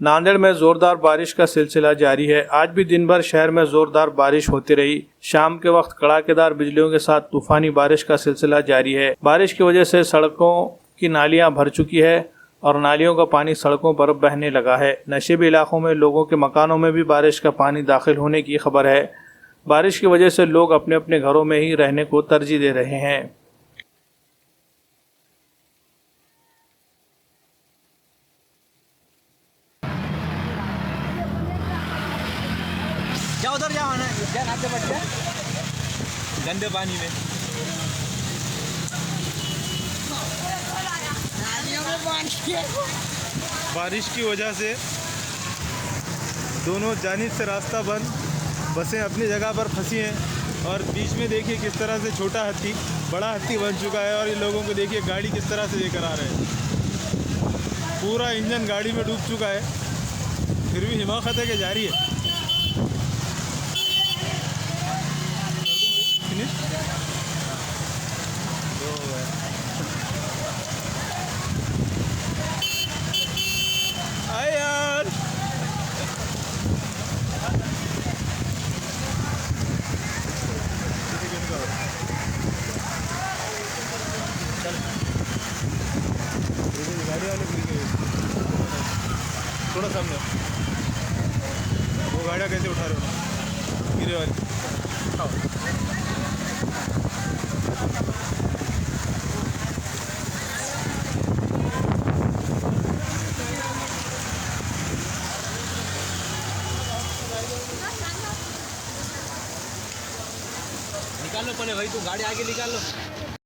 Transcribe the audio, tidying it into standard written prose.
नांदेड़ में जोरदार बारिश का सिलसिला जारी है। आज भी दिन भर शहर में जोरदार बारिश होती रही। शाम के वक्त कड़ाकेदार बिजलियों के साथ तूफानी बारिश का सिलसिला जारी है। बारिश की वजह से सड़कों की नालियां भर चुकी है और नालियों का पानी सड़कों पर बहने लगा है। नशेबी इलाकों में लोगों के मकानों में भी बारिश का पानी दाखिल होने की खबर है। बारिश की वजह से लोग अपने अपने घरों में ही रहने को तरजीह दे रहे हैं। क्या उधर जाओ ना, क्या नाचे बच गया गंदे पानी में। बारिश की वजह से दोनों जानिब से रास्ता बंद, बसें अपनी जगह पर फंसी हैं और बीच में देखिए किस तरह से छोटा हाथी बड़ा हाथी बन चुका है और ये लोगों को देखिए गाड़ी किस तरह से लेकर आ रहे हैं। पूरा इंजन गाड़ी में डूब चुका है, फिर भी हिमाकत है कि जारी है। आए यार, गाड़ी वाले थोड़ा सामने, वो गाड़ियाँ कैसे उठा रहे हो गिरे वाली। निकाल लो पहले भाई, तू गाड़ी आगे निकाल लो।